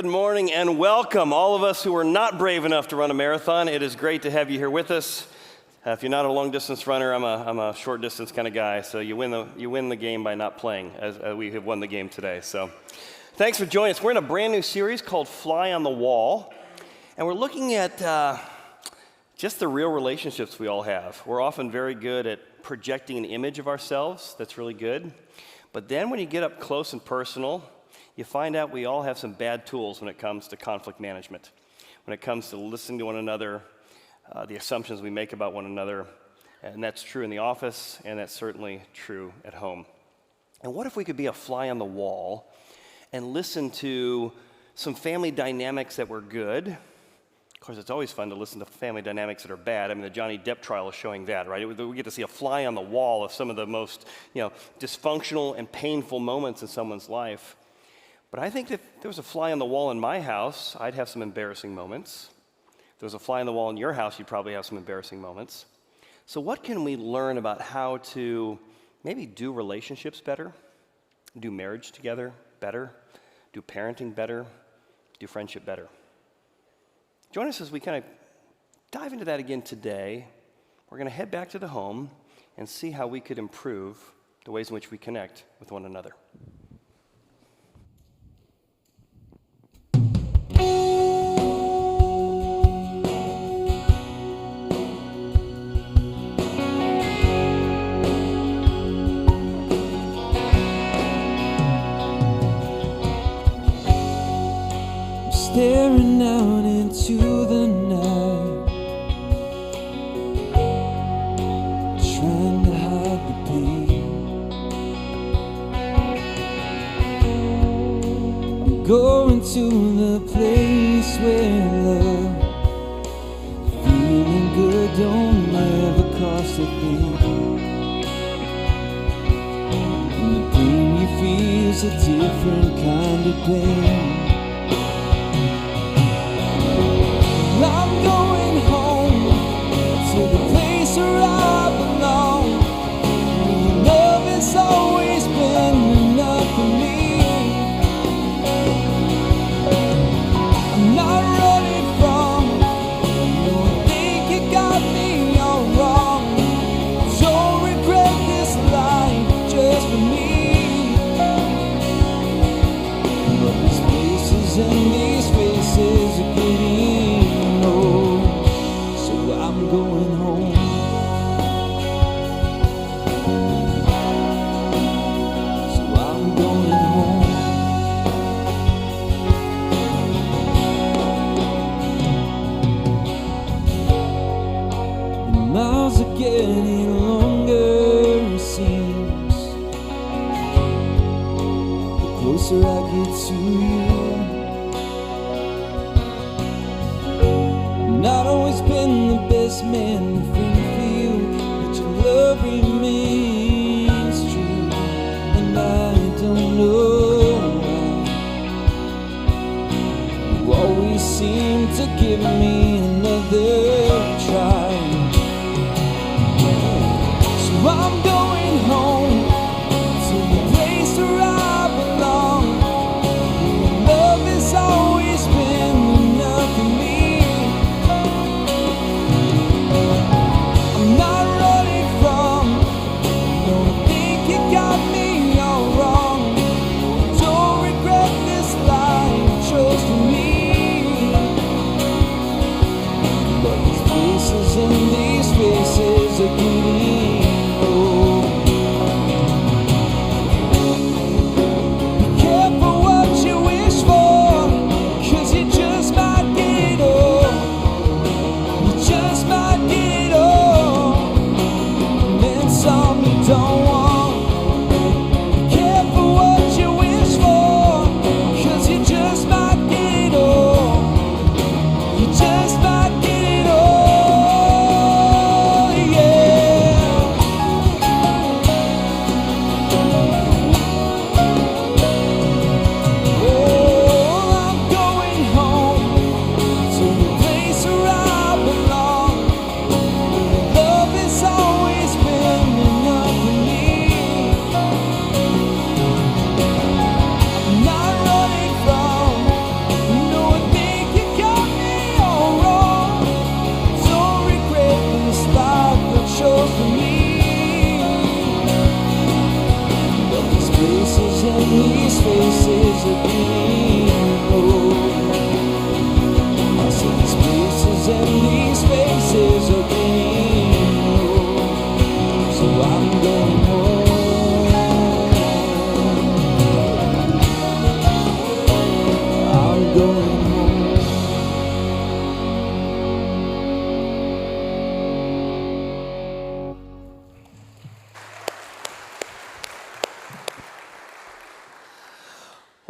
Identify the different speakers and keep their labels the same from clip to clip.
Speaker 1: Good morning and welcome, all of us who are not brave enough to run a marathon. It is great to have you here with us. If you're not a long-distance runner, I'm a short-distance kind of guy, so you win the game by not playing, as we have won the game today. So thanks for joining us. We're in a brand new series called Fly on the Wall, and we're looking at just the real relationships we all have. We're often very good at projecting an image of ourselves. That's really good. But then when you get up close and personal, you find out we all have some bad tools when it comes to conflict management, when it comes to listening to one another, the assumptions we make about one another, and that's true in the office, and that's certainly true at home. And what if we could be a fly on the wall and listen to some family dynamics that were good? Of course, it's always fun to listen to family dynamics that are bad. I mean, the Johnny Depp trial is showing that, right? We get to see a fly on the wall of some of the most, dysfunctional and painful moments in someone's life. But I think if there was a fly on the wall in my house, I'd have some embarrassing moments. If there was a fly on the wall in your house, you'd probably have some embarrassing moments. So what can we learn about how to maybe do relationships better, do marriage together better, do parenting better, do friendship better? Join us as we kind of dive into that again today. We're going to head back to the home and see how we could improve the ways in which we connect with one another.
Speaker 2: Staring out into the night, trying to hide the pain. I'm going to the place where love, feeling good don't ever cost a thing. And the pain you feel's a different kind of pain. I'm going home to the place where I belong. Your love has always been enough for me. I'm not running from, don't think you got me all wrong. Don't regret this life just for me. But these places and these faces are getting I'm going home. So I'm going home. The miles are getting longer, it seems, the closer I get to you. Not always been the best man for you, but your love remains true, and I don't know why. You always seem to give me another try. So I'm going home to the place where I belong. Your love has always been enough for me. But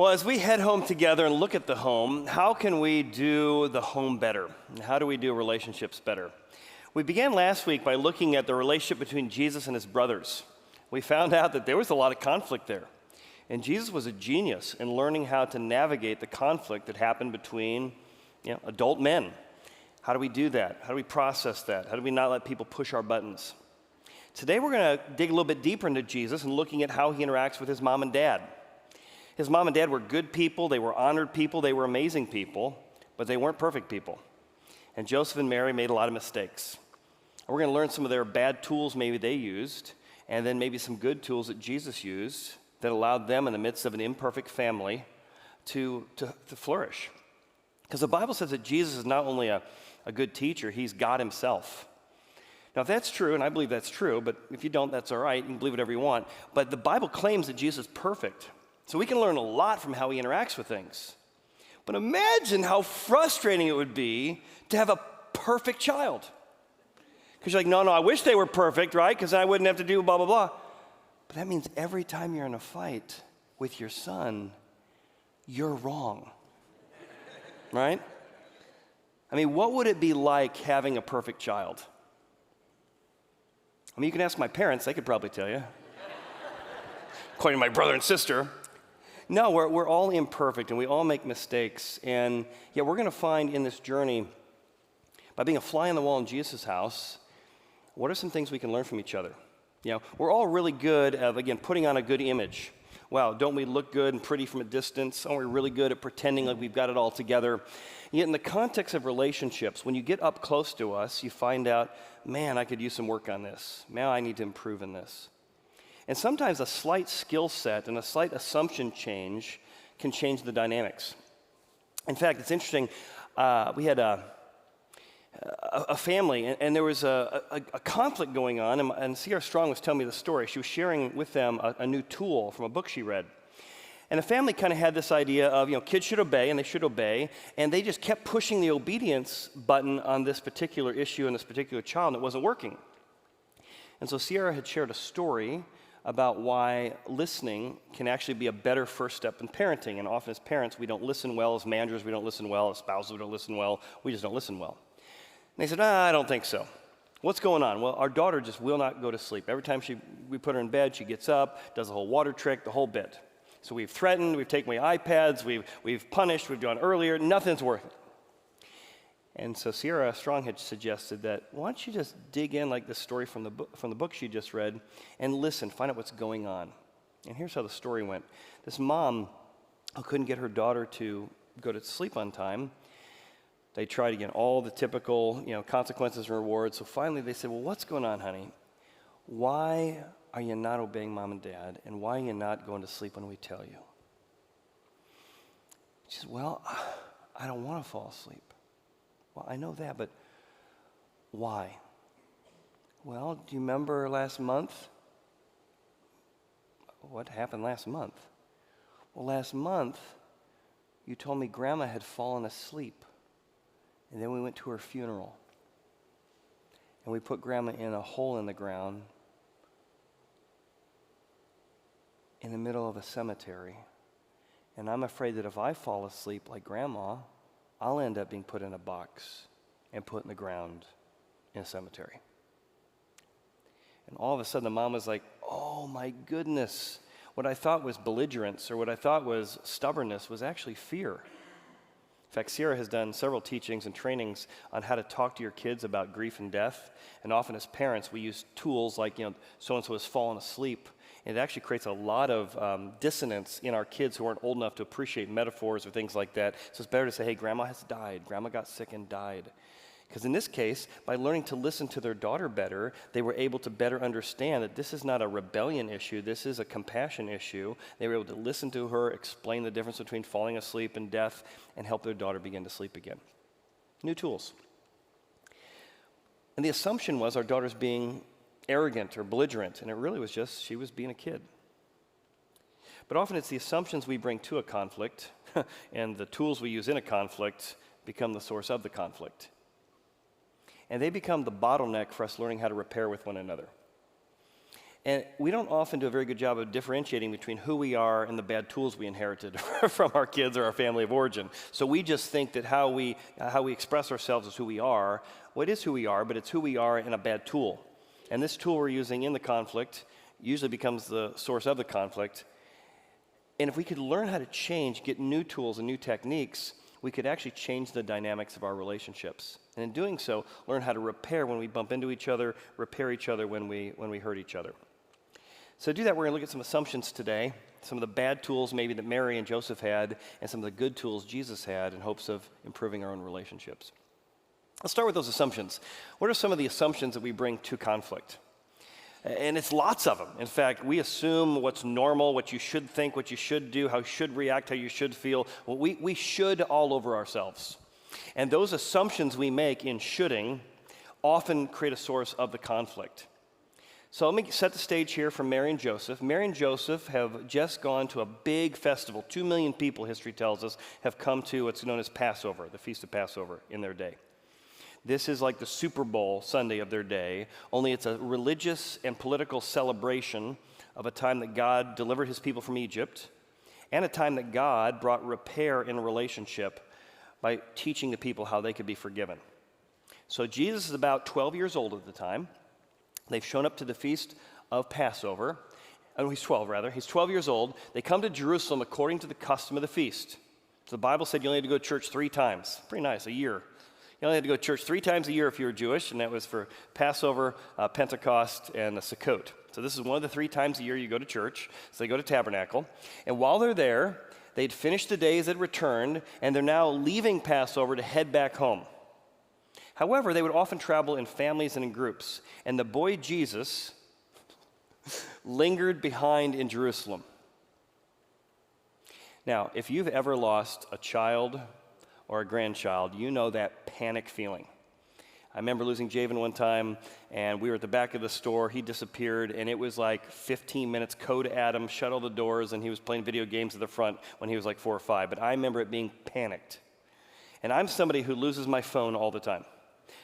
Speaker 1: Well, as we head home together and look at the home, how can we do the home better? And how do we do relationships better? We began last week by looking at the relationship between Jesus and his brothers. We found out that there was a lot of conflict there. And Jesus was a genius in learning how to navigate the conflict that happened between adult men. How do we do that? How do we process that? How do we not let people push our buttons? Today we're going to dig a little bit deeper into Jesus and looking at how he interacts with his mom and dad. His mom and dad were good people, they were honored people, they were amazing people, but they weren't perfect people. And Joseph and Mary made a lot of mistakes. And we're going to learn some of their bad tools maybe they used, and then maybe some good tools that Jesus used that allowed them in the midst of an imperfect family to flourish. Because the Bible says that Jesus is not only a good teacher, he's God himself. Now, if that's true, and I believe that's true, but if you don't, that's all right. You can believe whatever you want. But the Bible claims that Jesus is perfect. So we can learn a lot from how he interacts with things. But imagine how frustrating it would be to have a perfect child. Because you're like, no, I wish they were perfect, right? Because I wouldn't have to do blah, blah, blah. But that means every time you're in a fight with your son, you're wrong. Right? I mean, what would it be like having a perfect child? I mean, you can ask my parents, they could probably tell you. According to my brother and sister. No, we're all imperfect and we all make mistakes. And yet we're going to find in this journey, by being a fly on the wall in Jesus' house, what are some things we can learn from each other? We're all really good at, again, putting on a good image. Wow, don't we look good and pretty from a distance? Aren't we really good at pretending like we've got it all together? Yet in the context of relationships, when you get up close to us, you find out, man, I could use some work on this. Man, I need to improve in this. And sometimes a slight skill set and a slight assumption change can change the dynamics. In fact, it's interesting, we had a family, and there was a conflict going on, and C.R. Strong was telling me the story. She was sharing with them a new tool from a book she read. And the family kind of had this idea of, kids should obey, and they should obey, and they just kept pushing the obedience button on this particular issue and this particular child, and it wasn't working. And so Sierra had shared a story about why listening can actually be a better first step in parenting. And often as parents, we don't listen well. As managers, we don't listen well. As spouses, we don't listen well. We just don't listen well. And they said, I don't think so. What's going on? Well, our daughter just will not go to sleep. Every time we put her in bed, she gets up, does the whole water trick, the whole bit. So we've threatened, we've taken away iPads, we've punished, we've gone earlier, nothing's working. And so Sierra Strong had suggested that, why don't you just dig in like this story from the book she just read and listen, find out what's going on. And here's how the story went. This mom who couldn't get her daughter to go to sleep on time, they tried again, all the typical consequences and rewards. So finally they said, well, what's going on, honey? Why are you not obeying mom and dad? And why are you not going to sleep when we tell you? She says, well, I don't want to fall asleep. Well, I know that, but why? Well, do you remember last month? What happened last month? Well, last month, you told me Grandma had fallen asleep, and then we went to her funeral, and we put Grandma in a hole in the ground in the middle of a cemetery, and I'm afraid that if I fall asleep like Grandma, I'll end up being put in a box and put in the ground in a cemetery. And all of a sudden the mom was like, oh my goodness, what I thought was belligerence or what I thought was stubbornness was actually fear. In fact, Sierra has done several teachings and trainings on how to talk to your kids about grief and death. And often as parents, we use tools like, so-and-so has fallen asleep. And it actually creates a lot of dissonance in our kids who aren't old enough to appreciate metaphors or things like that. So it's better to say, hey, Grandma has died. Grandma got sick and died. Because in this case, by learning to listen to their daughter better, they were able to better understand that this is not a rebellion issue, this is a compassion issue. They were able to listen to her, explain the difference between falling asleep and death, and help their daughter begin to sleep again. New tools. And the assumption was our daughter's being arrogant or belligerent, and it really was just she was being a kid. But often it's the assumptions we bring to a conflict and the tools we use in a conflict become the source of the conflict. And they become the bottleneck for us learning how to repair with one another. And we don't often do a very good job of differentiating between who we are and the bad tools we inherited from our kids or our family of origin. So we just think that how we express ourselves is who we are. Well, it is who we are, but it's who we are in a bad tool. And this tool we're using in the conflict usually becomes the source of the conflict. And if we could learn how to change, get new tools and new techniques, we could actually change the dynamics of our relationships. And in doing so, learn how to repair when we bump into each other, repair each other when we hurt each other. So to do that, we're going to look at some assumptions today, some of the bad tools maybe that Mary and Joseph had, and some of the good tools Jesus had in hopes of improving our own relationships. Let's start with those assumptions. What are some of the assumptions that we bring to conflict? And it's lots of them. In fact, we assume what's normal, what you should think, what you should do, how you should react, how you should feel. Well, we should all over ourselves. And those assumptions we make in shoulding often create a source of the conflict. So let me set the stage here for Mary and Joseph. Mary and Joseph have just gone to a big festival. 2 million people, history tells us, have come to what's known as Passover, the Feast of Passover in their day. This is like the Super Bowl Sunday of their day, only it's a religious and political celebration of a time that God delivered his people from Egypt and a time that God brought repair in a relationship by teaching the people how they could be forgiven. So Jesus is about 12 years old at the time. They've shown up to the Feast of Passover. He's 12 rather. He's 12 years old. They come to Jerusalem according to the custom of the feast. So the Bible said you only had to go to church 3 times. Pretty nice, a year. You only had to go to church 3 times a year if you were Jewish, and that was for Passover, Pentecost, and Sukkot. So this is one of the 3 times a year you go to church. So they go to Tabernacle. And while they're there, they'd finished the days that returned, and they're now leaving Passover to head back home. However, they would often travel in families and in groups, and the boy Jesus lingered behind in Jerusalem. Now, if you've ever lost a child or a grandchild, you know that panic feeling. I remember losing Javen one time, and we were at the back of the store. He disappeared, and it was like 15 minutes, code Adam, shut all the doors, and he was playing video games at the front when he was like 4 or 5. But I remember it being panicked. And I'm somebody who loses my phone all the time.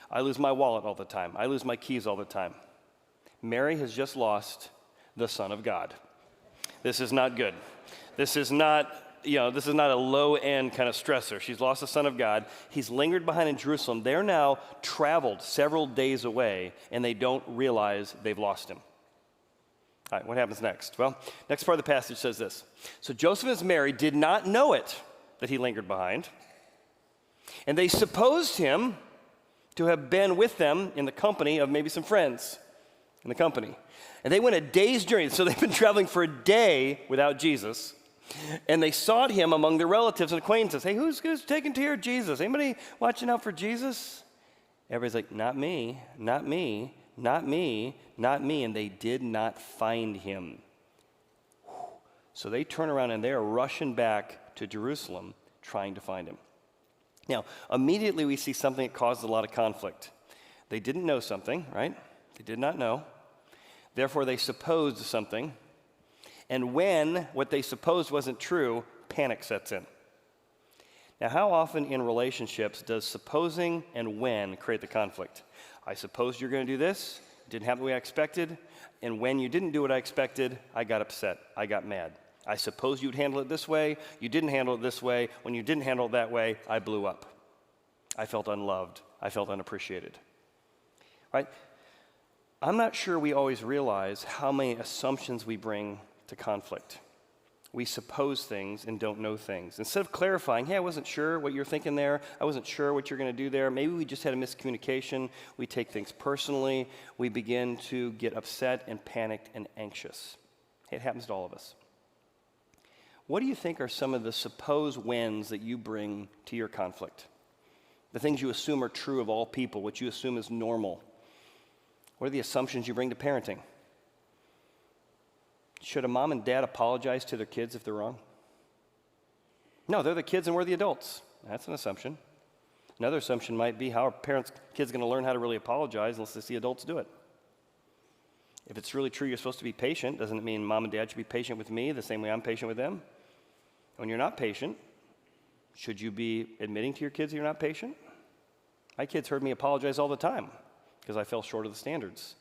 Speaker 1: I lose my wallet all the time. I lose my keys all the time. Mary has just lost the Son of God. This is not good. This is not a low-end kind of stressor. She's lost the Son of God. He's lingered behind in Jerusalem. They're now traveled several days away, and they don't realize they've lost him. All right, what happens next? Well, next part of the passage says this. So Joseph and Mary did not know it, that he lingered behind, and they supposed him to have been with them in the company of maybe some friends in the company. And they went a day's journey, so they've been traveling for a day without Jesus. And they sought him among their relatives and acquaintances. Hey, who's taking care of Jesus? Anybody watching out for Jesus? Everybody's like, not me, not me, not me, not me. And they did not find him. So they turn around and they are rushing back to Jerusalem trying to find him. Now, immediately we see something that caused a lot of conflict. They didn't know something, right? They did not know. Therefore, they supposed something. And when what they supposed wasn't true, panic sets in. Now, how often in relationships does supposing and when create the conflict? I supposed you're going to do this. It didn't happen the way I expected. And when you didn't do what I expected, I got upset. I got mad. I suppose you'd handle it this way. You didn't handle it this way. When you didn't handle it that way, I blew up. I felt unloved. I felt unappreciated. Right? I'm not sure we always realize how many assumptions we bring to conflict. We suppose things and don't know things. Instead of clarifying, hey, I wasn't sure what you're thinking there. I wasn't sure what you're going to do there. Maybe we just had a miscommunication. We take things personally. We begin to get upset and panicked and anxious. It happens to all of us. What do you think are some of the supposed wins that you bring to your conflict? The things you assume are true of all people, what you assume is normal. What are the assumptions you bring to parenting? Should a mom and dad apologize to their kids if they're wrong? No, they're the kids and we're the adults. That's an assumption. Another assumption might be how are kids going to learn how to really apologize unless they see adults do it? If it's really true you're supposed to be patient, doesn't it mean mom and dad should be patient with me the same way I'm patient with them? When you're not patient, should you be admitting to your kids you're not patient? My kids heard me apologize all the time because I fell short of the standards.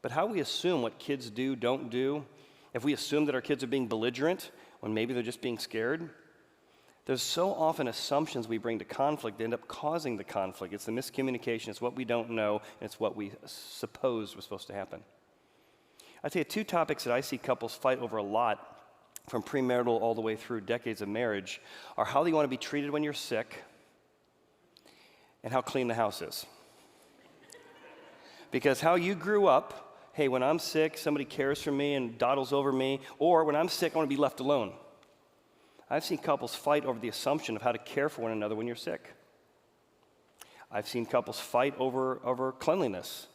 Speaker 1: But how we assume what kids do, don't do, if we assume that our kids are being belligerent when maybe they're just being scared, there's so often assumptions we bring to conflict that end up causing the conflict. It's the miscommunication, it's what we don't know, and it's what we suppose was supposed to happen. I tell you, two topics that I see couples fight over a lot, from premarital all the way through decades of marriage, are how you want to be treated when you're sick and how clean the house is. Because how you grew up, hey, when I'm sick, somebody cares for me and dawdles over me, or when I'm sick, I want to be left alone. I've seen couples fight over the assumption of how to care for one another when you're sick. I've seen couples fight over cleanliness.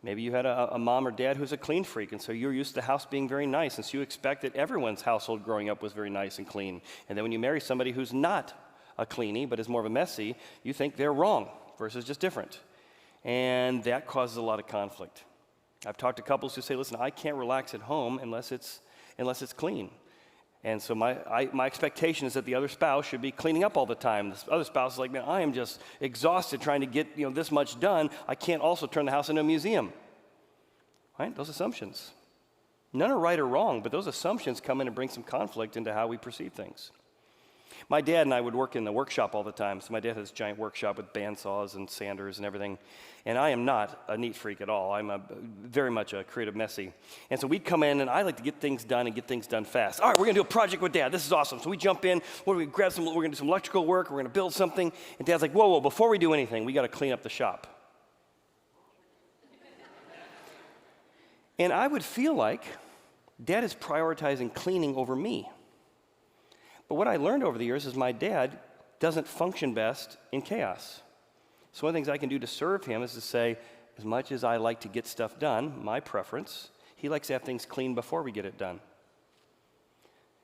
Speaker 1: Maybe you had a mom or dad who's a clean freak, and so you're used to the house being very nice, and so you expect that everyone's household growing up was very nice and clean. And then when you marry somebody who's not a cleanie, but is more of a messy, you think they're wrong versus just different. And that causes a lot of conflict. I've talked to couples who say, listen, I can't relax at home unless it's clean. And so my expectation is that the other spouse should be cleaning up all the time. The other spouse is like, man, I am just exhausted trying to get this much done. I can't also turn the house into a museum. Right? Those assumptions. None are right or wrong, but those assumptions come in and bring some conflict into how we perceive things. My dad and I would work in the workshop all the time. So my dad has this giant workshop with bandsaws and sanders and everything. And I am not a neat freak at all. I'm very much a creative messy. And so we'd come in, and I like to get things done and get things done fast. All right, we're going to do a project with Dad. This is awesome. So we jump in. We're going to do some electrical work. We're going to build something. And Dad's like, whoa, before we do anything, we got to clean up the shop. And I would feel like Dad is prioritizing cleaning over me. But what I learned over the years is my dad doesn't function best in chaos. So one of the things I can do to serve him is to say, as much as I like to get stuff done, my preference, he likes to have things clean before we get it done.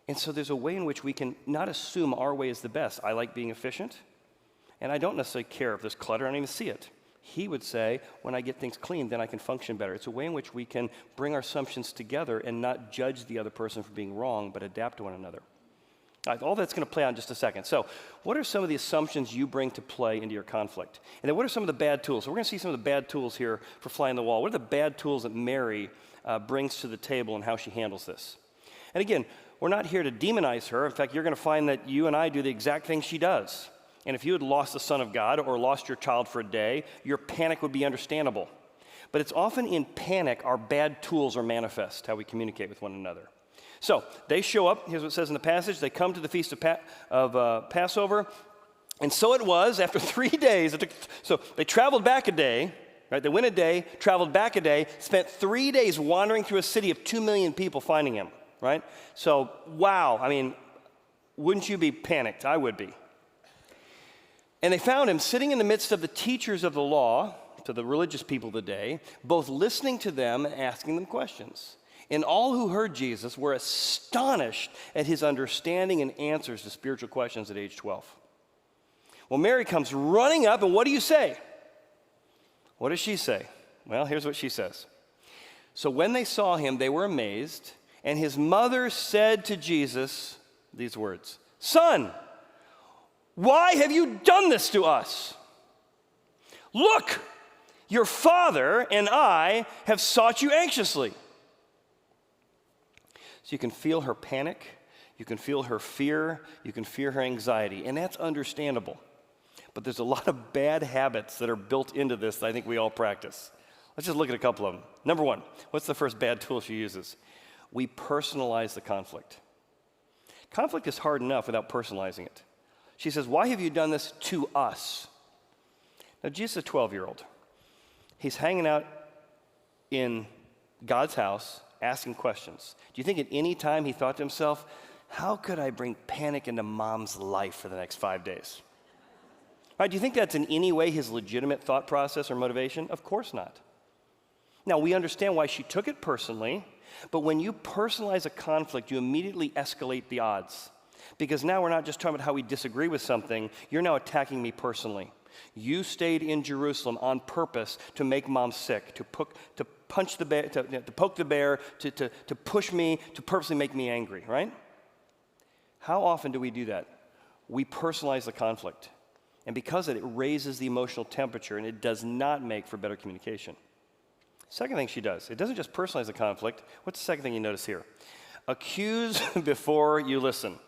Speaker 1: And so there's a way in which we can not assume our way is the best. I like being efficient, and I don't necessarily care if there's clutter. I don't even see it. He would say, when I get things clean, then I can function better. It's a way in which we can bring our assumptions together and not judge the other person for being wrong, but adapt to one another. All that's going to play out in just a second. So what are some of the assumptions you bring to play into your conflict? And then what are some of the bad tools? So we're going to see some of the bad tools here for flying the wall. What are the bad tools that Mary brings to the table and how she handles this? And again, we're not here to demonize her. In fact, you're going to find that you and I do the exact thing she does. And if you had lost the Son of God or lost your child for a day, your panic would be understandable. But it's often in panic our bad tools are manifest, how we communicate with one another. So they show up. Here's what it says in the passage. They come to the feast of Passover. And so it was after 3 days. So they traveled back a day. Right? They went a day, traveled back a day, spent 3 days wandering through a city of 2 million people finding him. Right? So, wow. I mean, wouldn't you be panicked? I would be. And they found him sitting in the midst of the teachers of the law, to the religious people of the day, both listening to them and asking them questions. And all who heard Jesus were astonished at his understanding and answers to spiritual questions at age 12. Well, Mary comes running up, and what do you say? What does she say? Well, here's what she says. So when they saw him, they were amazed, and his mother said to Jesus these words, "Son, why have you done this to us? Look, your father and I have sought you anxiously." So you can feel her panic, you can feel her fear, you can feel her anxiety, and that's understandable. But there's a lot of bad habits that are built into this that I think we all practice. Let's just look at a couple of them. Number one, what's the first bad tool she uses? We personalize the conflict. Conflict is hard enough without personalizing it. She says, "Why have you done this to us?" Now, Jesus is a 12-year-old. He's hanging out in God's house, asking questions. Do you think at any time he thought to himself, how could I bring panic into mom's life for the next 5 days? Right? Do you think that's in any way his legitimate thought process or motivation? Of course not. Now, we understand why she took it personally, but when you personalize a conflict, you immediately escalate the odds. Because now we're not just talking about how we disagree with something, you're now attacking me personally. You stayed in Jerusalem on purpose to make mom sick, to punch the bear, to poke the bear, to push me, to purposely make me angry, right? How often do we do that? We personalize the conflict. And because of it, it raises the emotional temperature, and it does not make for better communication. Second thing she does, it doesn't just personalize the conflict. What's the second thing you notice here? Accuse before you listen.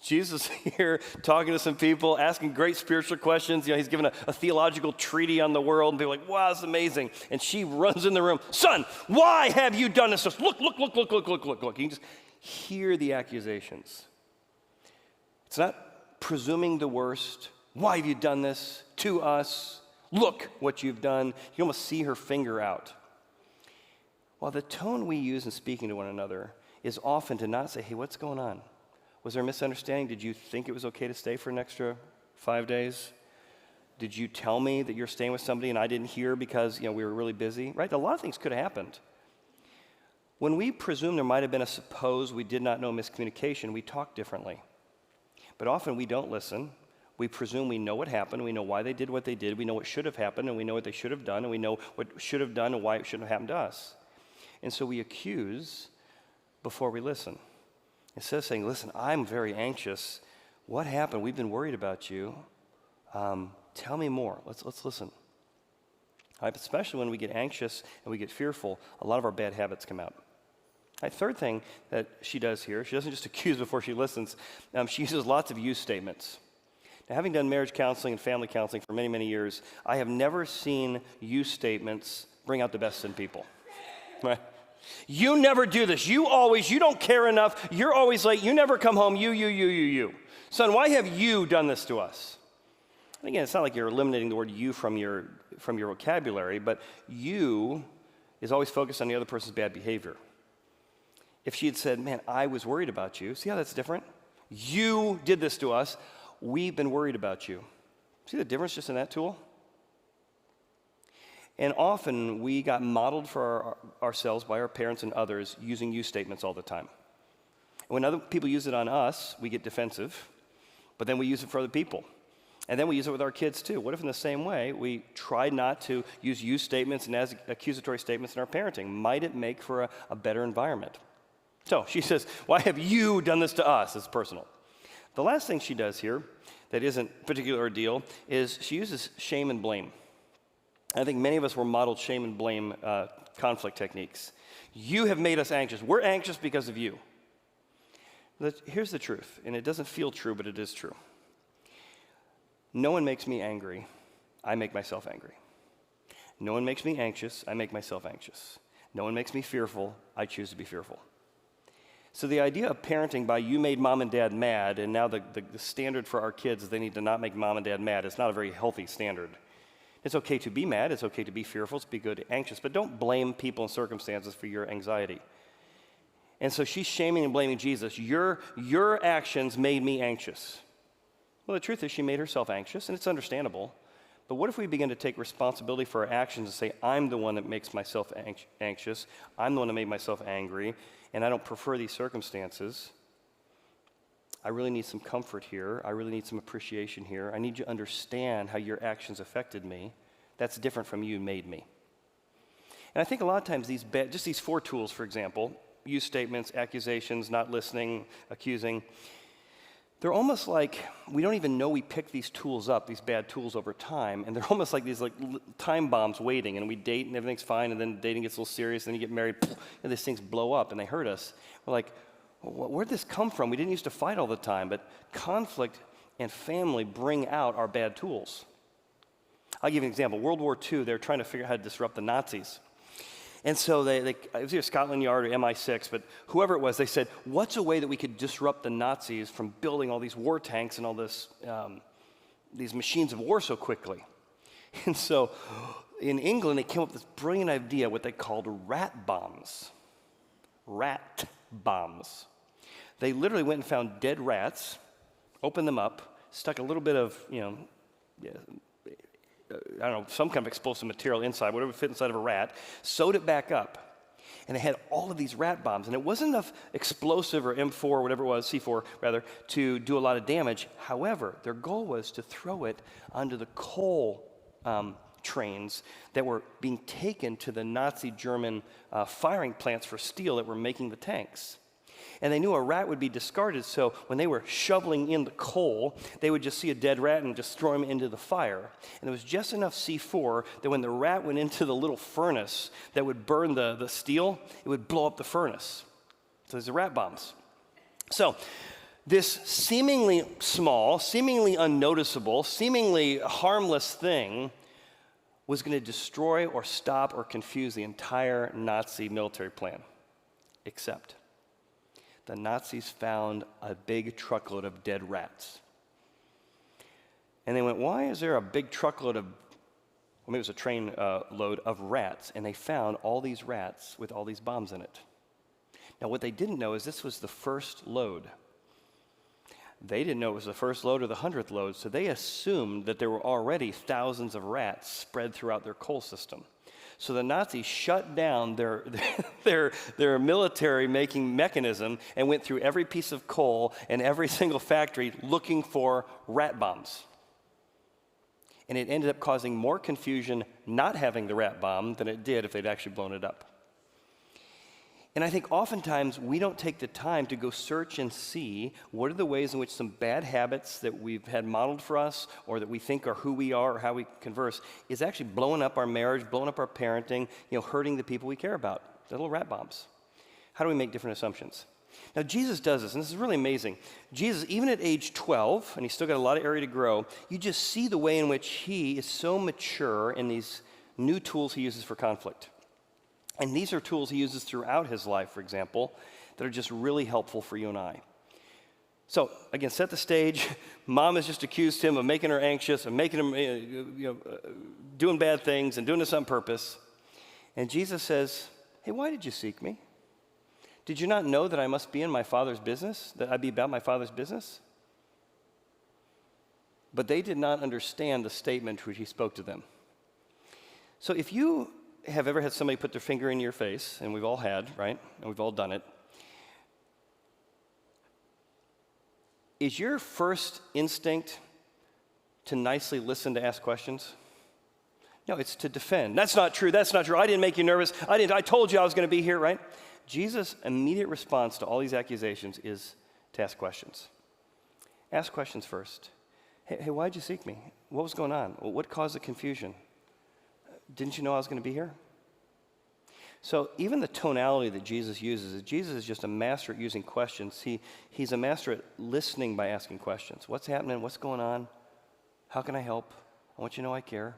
Speaker 1: Jesus here talking to some people, asking great spiritual questions. You know, he's given a theological treatise on the world, and people are like, wow, this is amazing. And she runs in the room, son, why have you done this? Just look. You can just hear the accusations. It's not presuming the worst. Why have you done this to us? Look what you've done. You can almost see her finger out. While the tone we use in speaking to one another is often to not say, hey, what's going on? Was there a misunderstanding? Did you think it was okay to stay for an extra 5 days? Did you tell me that you're staying with somebody and I didn't hear because, we were really busy? Right? A lot of things could have happened. When we presume there might have been a suppose we did not know miscommunication, we talk differently. But often we don't listen. We presume we know what happened. We know why they did what they did. We know what should have happened, and we know what they should have done, and we know what should have done and why it shouldn't have happened to us. And so we accuse before we listen. Instead of saying, listen, I'm very anxious. What happened? We've been worried about you. Tell me more. Let's listen. Right, especially when we get anxious and we get fearful, a lot of our bad habits come out. Right, third thing that she does here, she doesn't just accuse before she listens. She uses lots of you statements. Now, having done marriage counseling and family counseling for many, many years, I have never seen you statements bring out the best in people. Right? You never do this. You don't care enough. You're always late. You never come home. You. Son, why have you done this to us? And again, it's not like you're eliminating the word you from your vocabulary, but you is always focused on the other person's bad behavior. If she had said, man, I was worried about you, see how that's different? You did this to us. We've been worried about you. See the difference just in that tool? And often we got modeled for ourselves by our parents and others using you statements all the time. And when other people use it on us, we get defensive, but then we use it for other people. And then we use it with our kids too. What if in the same way we try not to use you statements and as accusatory statements in our parenting? Might it make for a better environment? So she says, why have you done this to us? It's personal. The last thing she does here that isn't particular ordeal is she uses shame and blame. I think many of us were modeled shame and blame conflict techniques. You have made us anxious. We're anxious because of you. Here's the truth, and it doesn't feel true, but it is true. No one makes me angry. I make myself angry. No one makes me anxious. I make myself anxious. No one makes me fearful. I choose to be fearful. So the idea of parenting by you made mom and dad mad, and now the standard for our kids is they need to not make mom and dad mad. It's not a very healthy standard. It's okay to be mad. It's okay to be fearful. It's be good, anxious. But don't blame people and circumstances for your anxiety. And so she's shaming and blaming Jesus. Your actions made me anxious. Well, the truth is she made herself anxious, and it's understandable. But what if we begin to take responsibility for our actions and say, I'm the one that makes myself anxious. I'm the one that made myself angry, and I don't prefer these circumstances. I really need some comfort here. I really need some appreciation here. I need you to understand how your actions affected me. That's different from you made me. And I think a lot of times just these 4 tools, for example, use statements, accusations, not listening, accusing, they're almost like we don't even know we picked these tools up, these bad tools over time, and they're almost like these time bombs waiting, and we date and everything's fine, and then dating gets a little serious, and then you get married, and these things blow up and they hurt us. We're like, where'd this come from? We didn't used to fight all the time, but conflict and family bring out our bad tools. I'll give you an example. World War II, they were trying to figure out how to disrupt the Nazis. And so it was either Scotland Yard or MI6, but whoever it was, they said, what's a way that we could disrupt the Nazis from building all these war tanks and all these machines of war so quickly? And so in England, they came up with this brilliant idea, what they called rat bombs. Rat bombs. They literally went and found dead rats, opened them up, stuck a little bit of, some kind of explosive material inside, whatever fit inside of a rat, sewed it back up. And they had all of these rat bombs. And it wasn't enough explosive or M4 or whatever it was, C4 rather, to do a lot of damage. However, their goal was to throw it onto the coal trains that were being taken to the Nazi German firing plants for steel that were making the tanks. And they knew a rat would be discarded, so when they were shoveling in the coal, they would just see a dead rat and just throw him into the fire. And there was just enough C4 that when the rat went into the little furnace that would burn the steel, it would blow up the furnace. So there's the rat bombs. So this seemingly small, seemingly unnoticeable, seemingly harmless thing was going to destroy or stop or confuse the entire Nazi military plan. Except the Nazis found a big truckload of dead rats. And they went, why is there a big truckload of, well, maybe it was a train load of rats, and they found all these rats with all these bombs in it. Now, what they didn't know is this was the first load. They didn't know it was the first load or the 100th load, so they assumed that there were already thousands of rats spread throughout their coal system. So the Nazis shut down their military-making mechanism and went through every piece of coal and every single factory looking for rat bombs. And it ended up causing more confusion not having the rat bomb than it did if they'd actually blown it up. And I think oftentimes we don't take the time to go search and see what are the ways in which some bad habits that we've had modeled for us or that we think are who we are or how we converse is actually blowing up our marriage, blowing up our parenting, hurting the people we care about. The little rat bombs. How do we make different assumptions? Now, Jesus does this, and this is really amazing. Jesus, even at age 12, and he's still got a lot of area to grow, you just see the way in which he is so mature in these new tools he uses for conflict. And these are tools he uses throughout his life, for example, that are just really helpful for you and I. So, again, set the stage. Mom has just accused him of making her anxious and making him, doing bad things and doing this on purpose. And Jesus says, hey, why did you seek me? Did you not know that I must be in my Father's business, that I'd be about my Father's business? But they did not understand the statement which he spoke to them. So if you have ever had somebody put their finger in your face, and we've all had, right? And we've all done it. Is your first instinct to nicely listen to ask questions? No, it's to defend. That's not true. That's not true. I didn't make you nervous. I told you I was going to be here, right? Jesus' immediate response to all these accusations is to ask questions. Ask questions first. Hey, why'd you seek me? What was going on? What caused the confusion? Didn't you know I was going to be here? So even the tonality that Jesus uses, Jesus is just a master at using questions. He's a master at listening by asking questions. What's happening? What's going on? How can I help? I want you to know I care.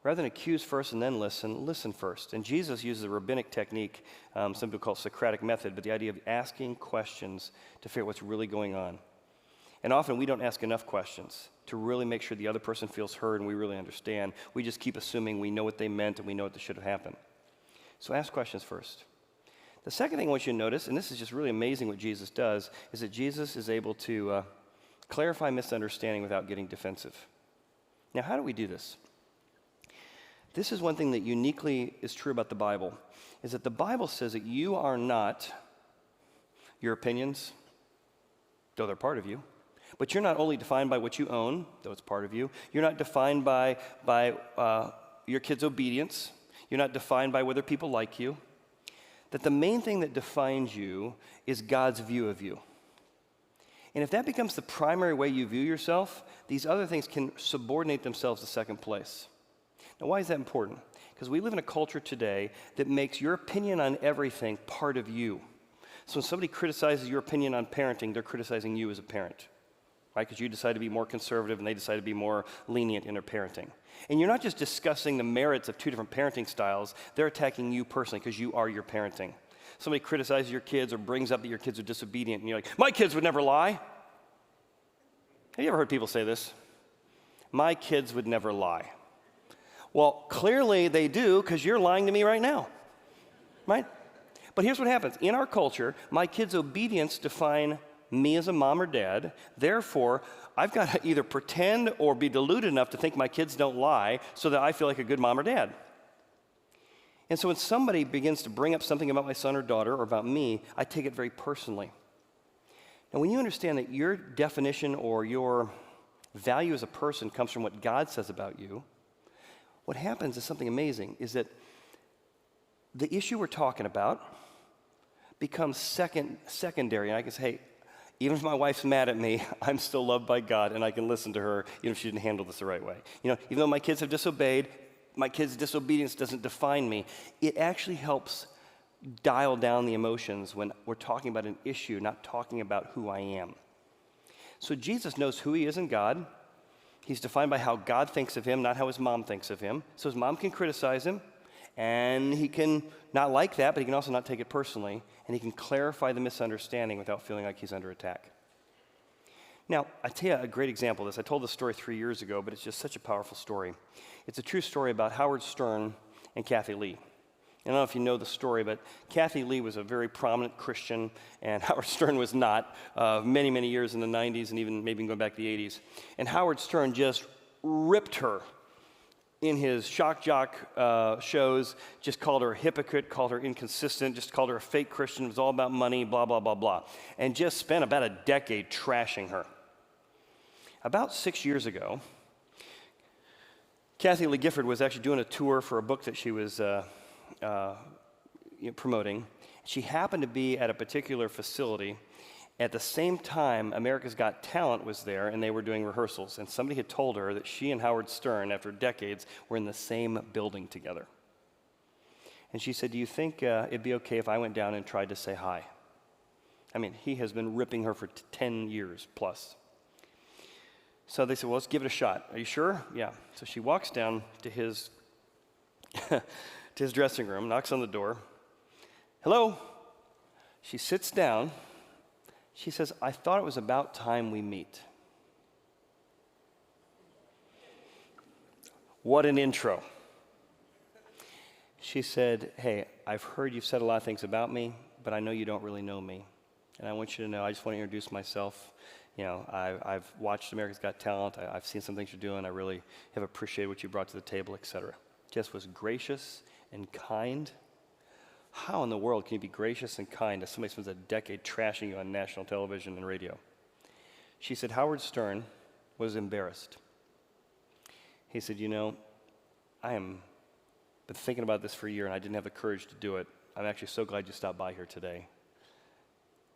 Speaker 1: Rather than accuse first and then listen first. And Jesus uses a rabbinic technique, some people call it Socratic method, but the idea of asking questions to figure out what's really going on. And often we don't ask enough questions to really make sure the other person feels heard and we really understand. We just keep assuming we know what they meant and we know what should have happened. So ask questions first. The second thing I want you to notice, and this is just really amazing what Jesus does, is that Jesus is able to clarify misunderstanding without getting defensive. Now, how do we do this? This is one thing that uniquely is true about the Bible, is that the Bible says that you are not your opinions, though they're part of you. But you're not only defined by what you own, though it's part of you. You're not defined by your kids' obedience. You're not defined by whether people like you. That the main thing that defines you is God's view of you. And if that becomes the primary way you view yourself, these other things can subordinate themselves to second place. Now, why is that important? Because we live in a culture today that makes your opinion on everything part of you. So when somebody criticizes your opinion on parenting, they're criticizing you as a parent. Right? Because you decide to be more conservative and they decide to be more lenient in their parenting. And you're not just discussing the merits of two different parenting styles, they're attacking you personally because you are your parenting. Somebody criticizes your kids or brings up that your kids are disobedient and you're like, my kids would never lie. Have you ever heard people say this? My kids would never lie. Well, clearly they do because you're lying to me right now, right? But here's what happens. In our culture, my kids' obedience define me as a mom or dad. Therefore, I've got to either pretend or be deluded enough to think my kids don't lie so that I feel like a good mom or dad. And so when somebody begins to bring up something about my son or daughter or about me, I take it very personally. Now, when you understand that your definition or your value as a person comes from what God says about you, what happens is something amazing, is that the issue we're talking about becomes secondary. And I can say, hey, even if my wife's mad at me, I'm still loved by God, and I can listen to her even if she didn't handle this the right way. Even though my kids have disobeyed, my kids' disobedience doesn't define me. It actually helps dial down the emotions when we're talking about an issue, not talking about who I am. So Jesus knows who he is in God. He's defined by how God thinks of him, not how his mom thinks of him. So his mom can criticize him, and he can not like that, but he can also not take it personally, and he can clarify the misunderstanding without feeling like he's under attack. Now, I tell you a great example of this. I told this story 3 years ago, but it's just such a powerful story. It's a true story about Howard Stern and Kathy Lee. I don't know if you know the story, but Kathy Lee was a very prominent Christian, and Howard Stern was not, many, many years in the 90s and even maybe going back to the 80s. And Howard Stern just ripped her in his shock jock shows, just called her a hypocrite, called her inconsistent, just called her a fake Christian. It was all about money, blah, blah, blah, blah. And just spent about a decade trashing her. About 6 years ago, Kathy Lee Gifford was actually doing a tour for a book that she was promoting. She happened to be at a particular facility at the same time America's Got Talent was there, and they were doing rehearsals. And somebody had told her that she and Howard Stern, after decades, were in the same building together. And she said, do you think it'd be okay if I went down and tried to say hi? I mean, he has been ripping her for 10 years plus. So they said, well, let's give it a shot. Are you sure? Yeah. So she walks down to his to his dressing room, knocks on the door. Hello? She sits down. She says, I thought it was about time we meet. What an intro. She said, hey, I've heard you've said a lot of things about me, but I know you don't really know me. And I want you to know, I just want to introduce myself. I've watched America's Got Talent. I've seen some things you're doing. I really have appreciated what you brought to the table, etc. Jess was gracious and kind. How in the world can you be gracious and kind as somebody spends a decade trashing you on national television and radio? She said, Howard Stern was embarrassed. He said, I am been thinking about this for a year, and I didn't have the courage to do it. I'm actually so glad you stopped by here today.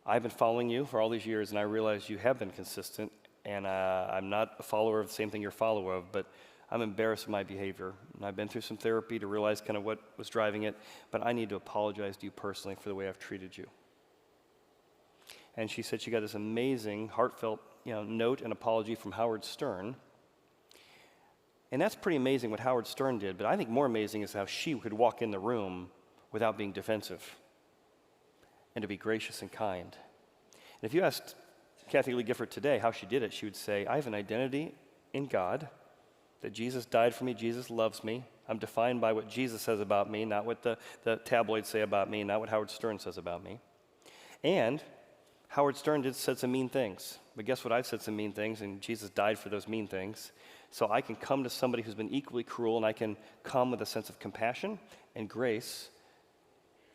Speaker 1: I've been following you for all these years, and I realize you have been consistent, and I'm not a follower of the same thing you're a follower of, but I'm embarrassed of my behavior. And I've been through some therapy to realize kind of what was driving it, but I need to apologize to you personally for the way I've treated you. And she said she got this amazing, heartfelt note and apology from Howard Stern. And that's pretty amazing what Howard Stern did, but I think more amazing is how she could walk in the room without being defensive and to be gracious and kind. And if you asked Kathy Lee Gifford today how she did it, she would say, I have an identity in God, that Jesus died for me, Jesus loves me. I'm defined by what Jesus says about me, not what the tabloids say about me, not what Howard Stern says about me. And Howard Stern said some mean things, but guess what? I've said some mean things, and Jesus died for those mean things. So I can come to somebody who's been equally cruel, and I can come with a sense of compassion and grace,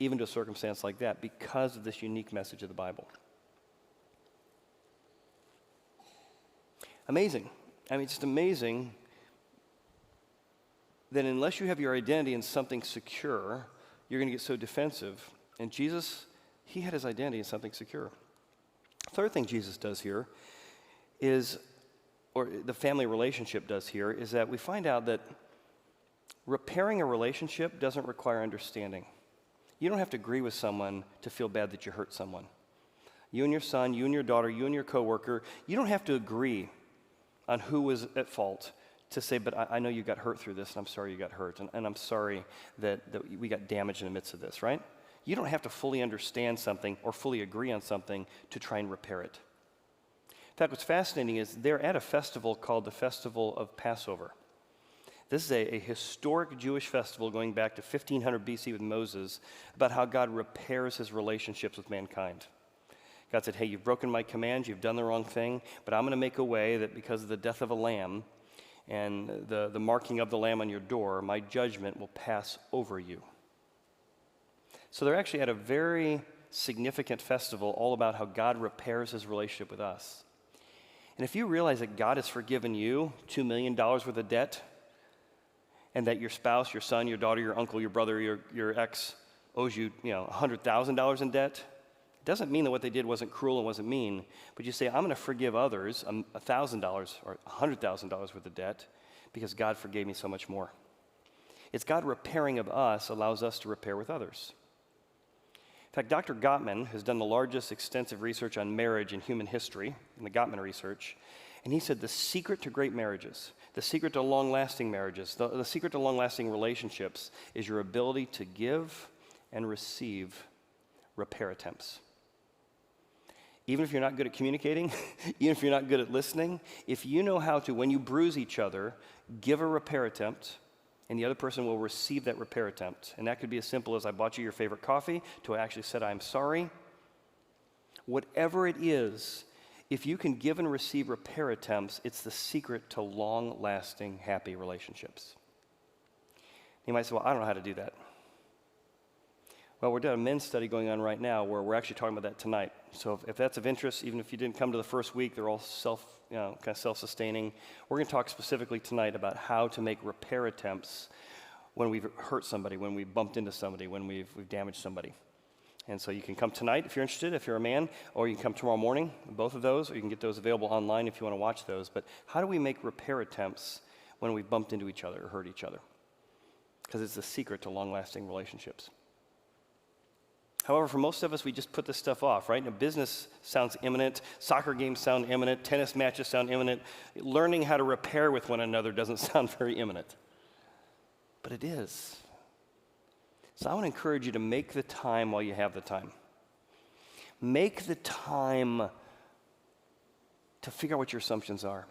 Speaker 1: even to a circumstance like that, because of this unique message of the Bible. Amazing. I mean, just amazing that unless you have your identity in something secure, you're going to get so defensive. And Jesus, he had his identity in something secure. Third thing Jesus does here is, or the family relationship does here, is that we find out that repairing a relationship doesn't require understanding. You don't have to agree with someone to feel bad that you hurt someone. You and your son, you and your daughter, you and your coworker, you don't have to agree on who was at fault to say, but I know you got hurt through this, and I'm sorry you got hurt, and I'm sorry that we got damaged in the midst of this, right? You don't have to fully understand something or fully agree on something to try and repair it. In fact, what's fascinating is they're at a festival called the Festival of Passover. This is a historic Jewish festival going back to 1500 BC with Moses about how God repairs his relationships with mankind. God said, hey, you've broken my commands, you've done the wrong thing, but I'm going to make a way that because of the death of a lamb and the marking of the lamb on your door, my judgment will pass over you. So they're actually at a very significant festival all about how God repairs his relationship with us. And if you realize that God has forgiven you $2 million worth of debt, and that your spouse, your son, your daughter, your uncle, your brother, your ex owes you, $100,000 in debt, Doesn't mean that what they did wasn't cruel and wasn't mean, but you say, I'm going to forgive others $1,000 or $100,000 worth of debt because God forgave me so much more. It's God repairing of us allows us to repair with others. In fact, Dr. Gottman has done the largest extensive research on marriage in human history, in the Gottman research, and he said the secret to great marriages, the secret to long-lasting marriages, the secret to long-lasting relationships is your ability to give and receive repair attempts. Even if you're not good at communicating, even if you're not good at listening, if you know how to, when you bruise each other, give a repair attempt, and the other person will receive that repair attempt. And that could be as simple as I bought you your favorite coffee to I actually said I'm sorry. Whatever it is, if you can give and receive repair attempts, it's the secret to long-lasting, happy relationships. You might say, well, I don't know how to do that. Well, we're doing a men's study going on right now where we're actually talking about that tonight. So if that's of interest, even if you didn't come to the first week, they're all kind of self-sustaining. We're going to talk specifically tonight about how to make repair attempts when we've hurt somebody, when we've bumped into somebody, when we've damaged somebody. And so you can come tonight if you're interested, if you're a man, or you can come tomorrow morning, both of those, or you can get those available online if you want to watch those. But how do we make repair attempts when we've bumped into each other or hurt each other? Because it's the secret to long-lasting relationships. However, for most of us, we just put this stuff off, right? Now, business sounds imminent. Soccer games sound imminent. Tennis matches sound imminent. Learning how to repair with one another doesn't sound very imminent. But it is. So I want to encourage you to make the time while you have the time. Make the time to figure out what your assumptions are.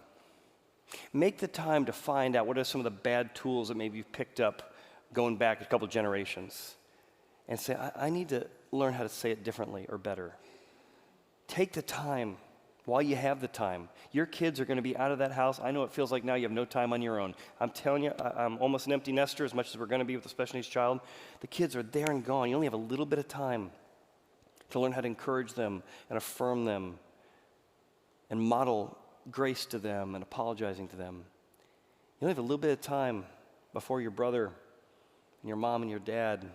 Speaker 1: Make the time to find out what are some of the bad tools that maybe you've picked up going back a couple generations. And say, I need to learn how to say it differently or better. Take the time while you have the time. Your kids are going to be out of that house. I know it feels like now you have no time on your own. I'm telling you, I'm almost an empty nester as much as we're going to be with a special needs child. The kids are there and gone. You only have a little bit of time to learn how to encourage them and affirm them and model grace to them and apologizing to them. You only have a little bit of time before your brother and your mom and your dad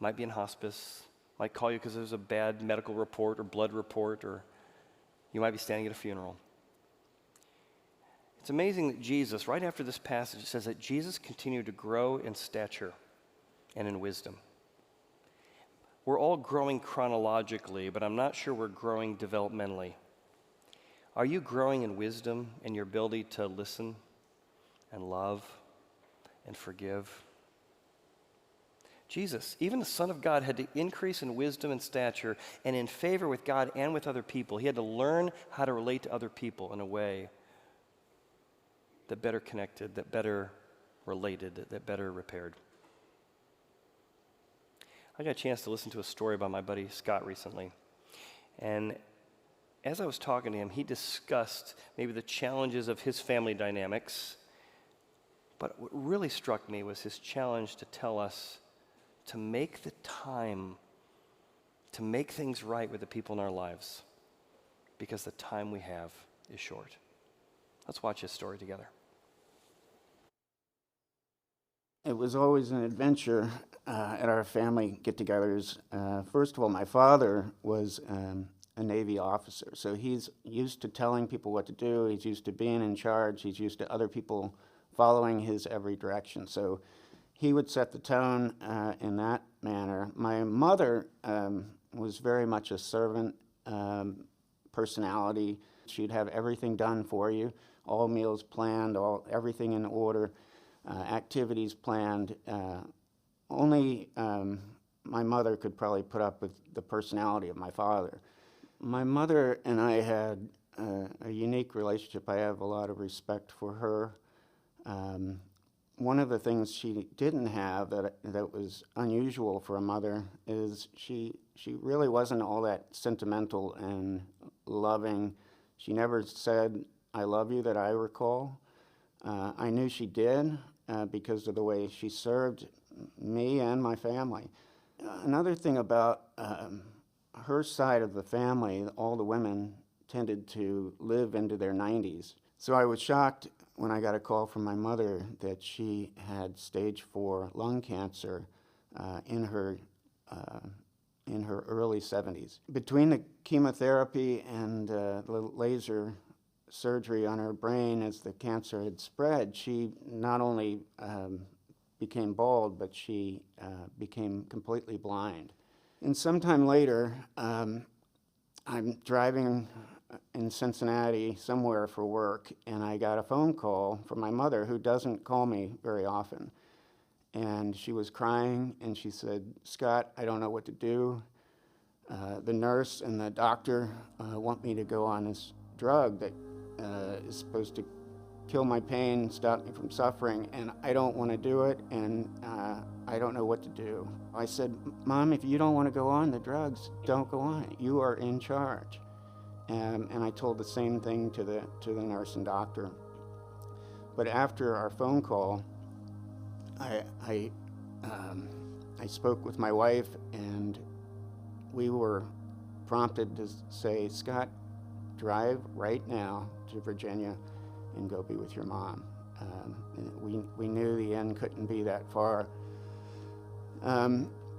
Speaker 1: might be in hospice, might call you because there's a bad medical report or blood report, or you might be standing at a funeral. It's amazing that Jesus, right after this passage, says that Jesus continued to grow in stature and in wisdom. We're all growing chronologically, but I'm not sure we're growing developmentally. Are you growing in wisdom and your ability to listen and love and forgive? Jesus, even the Son of God, had to increase in wisdom and stature and in favor with God and with other people. He had to learn how to relate to other people in a way that better connected, that better related, that better repaired. I got a chance to listen to a story by my buddy Scott recently. And as I was talking to him, he discussed maybe the challenges of his family dynamics. But what really struck me was his challenge to tell us to make the time to make things right with the people in our lives because the time we have is short. Let's watch his story together.
Speaker 3: It was always an adventure at our family get-togethers. First of all, my father was a Navy officer, so he's used to telling people what to do. He's used to being in charge. He's used to other people following his every direction. So he would set the tone in that manner. My mother was very much a servant personality. She'd have everything done for you, all meals planned, everything in order, activities planned. Only my mother could probably put up with the personality of my father. My mother and I had a unique relationship. I have a lot of respect for her. One of the things she didn't have that was unusual for a mother is she really wasn't all that sentimental and loving. She never said, "I love you," that I recall. I knew she did because of the way she served me and my family. Another thing about her side of the family, all the women tended to live into their 90s. So I was shocked when I got a call from my mother that she had stage 4 lung cancer in her in her early 70s. Between the chemotherapy and the laser surgery on her brain as the cancer had spread, she not only became bald, but she became completely blind. And sometime later, I'm driving in Cincinnati somewhere for work, and I got a phone call from my mother, who doesn't call me very often. And she was crying, and she said, "Scott, I don't know what to do. The nurse and the doctor want me to go on this drug that is supposed to kill my pain, stop me from suffering, and I don't want to do it, and I don't know what to do." I said, "Mom, if you don't want to go on the drugs, don't go on it. You are in charge." And I told the same thing to the nurse and doctor. But after our phone call, I spoke with my wife, and we were prompted to say, "Scott, drive right now to Virginia and go be with your mom." And we knew the end couldn't be that far.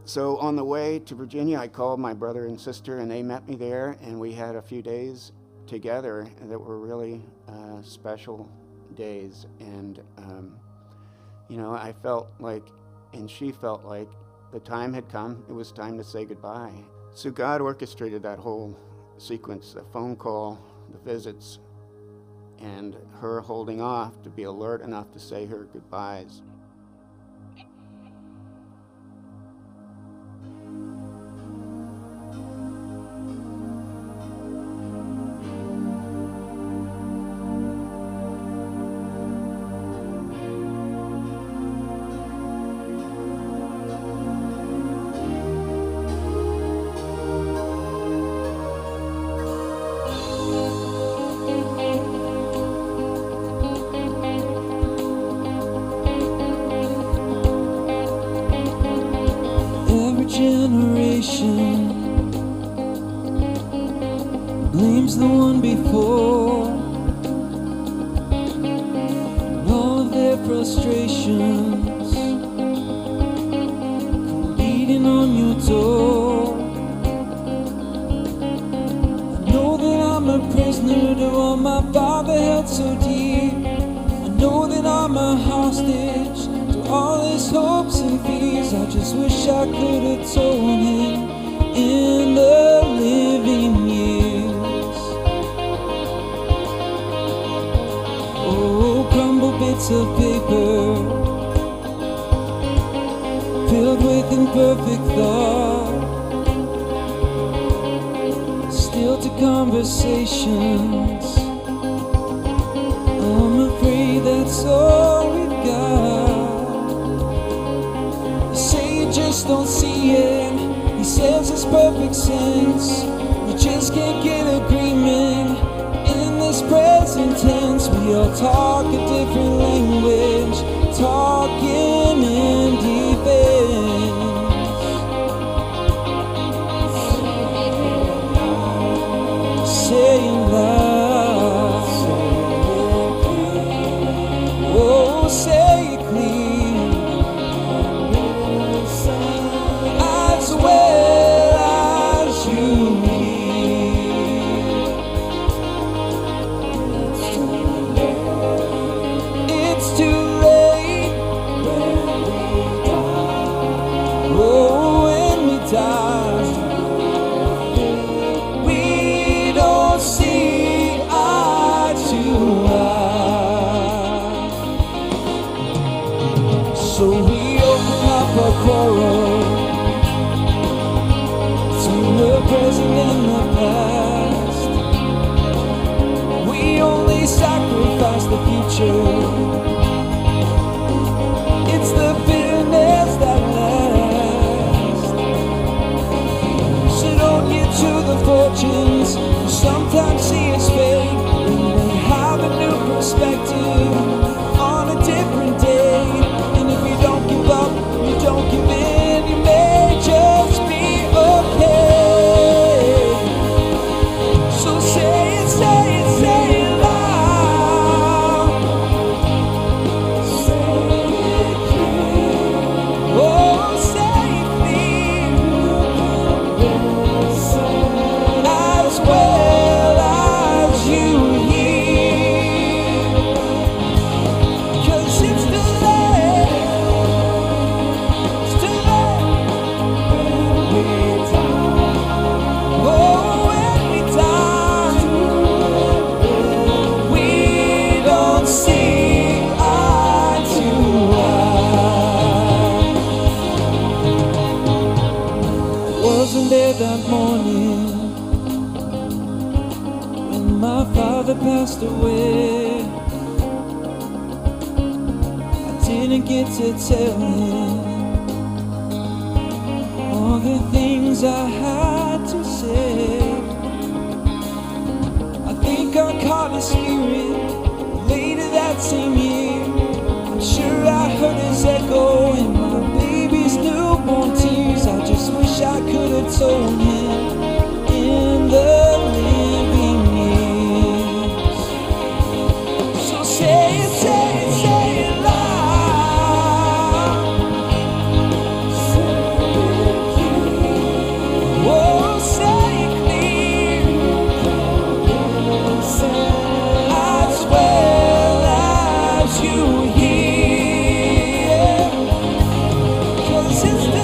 Speaker 3: So on the way to Virginia, I called my brother and sister, and they met me there, and we had a few days together that were really special days. And you know, I felt like, and she felt like, the time had come. It was time to say goodbye. So God orchestrated that whole sequence, the phone call, the visits, and her holding off to be alert enough to say her goodbyes.
Speaker 2: Generation blames the one before, and all of their frustrations come beating on your door. I know that I'm a prisoner to what my father held so dear. I know that I'm a hostage to all his hopes and fears. I just wish I could have told him in the living years. Oh, crumbled bits of paper filled with imperfect thought, still to conversations. I'm afraid that's all we've got. Just don't see it. He says it's perfect sense. We just can't get agreement in this present tense. We all talk a different language, talking in defense. Saying loud, oh, say it clear. there that morning when my father passed away. I didn't get to tell him all the things I had to say. I think I caught his spirit later that same year. I'm sure I heard his echo in my baby's newborn tears. I just wish I could have told him in the living years. So say it, say it, say it loud. Say it clear. Oh, say it clear. As well as you hear. 'Cause it's the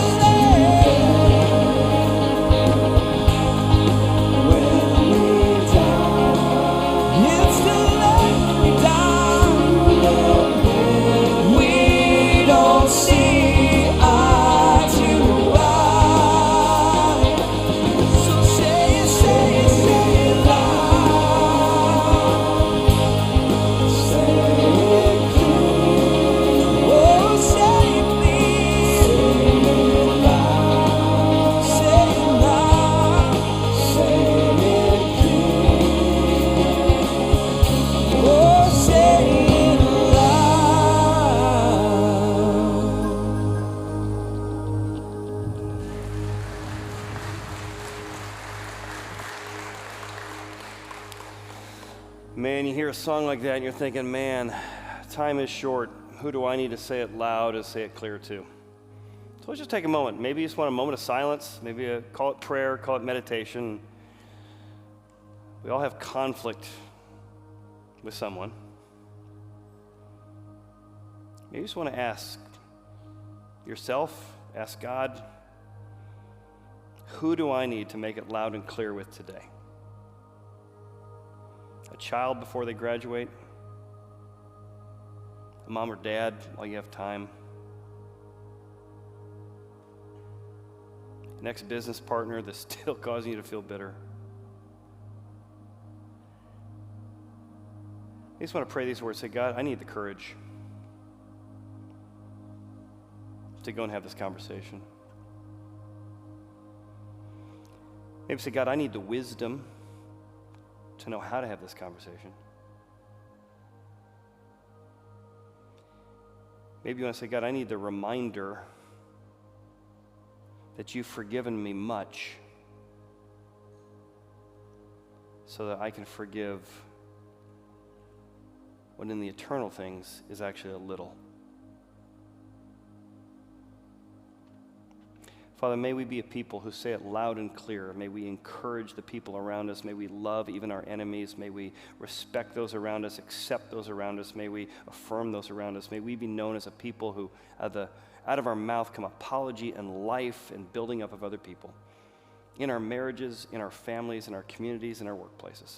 Speaker 1: Man, you hear a song like that and you're thinking, man, time is short. Who do I need to say it loud and say it clear to? So let's just take a moment. Maybe you just want a moment of silence. Maybe call it prayer, call it meditation. We all have conflict with someone. Maybe you just want to ask yourself, ask God, who do I need to make it loud and clear with today? A child before they graduate, a mom or dad while you have time, an ex-business partner that's still causing you to feel bitter. I just want to pray these words. Say, God, I need the courage to go and have this conversation. Maybe say, God, I need the wisdom to know how to have this conversation. Maybe you want to say, God, I need the reminder that you've forgiven me much so that I can forgive what in the eternal things is actually a little. Father, may we be a people who say it loud and clear. May we encourage the people around us. May we love even our enemies. May we respect those around us, accept those around us. May we affirm those around us. May we be known as a people who, out of our mouth, come apology and life and building up of other people. In our marriages, in our families, in our communities, in our workplaces.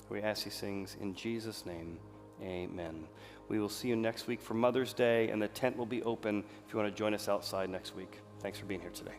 Speaker 1: We ask these things in Jesus' name, amen. We will see you next week for Mother's Day, and the tent will be open if you want to join us outside next week. Thanks for being here today.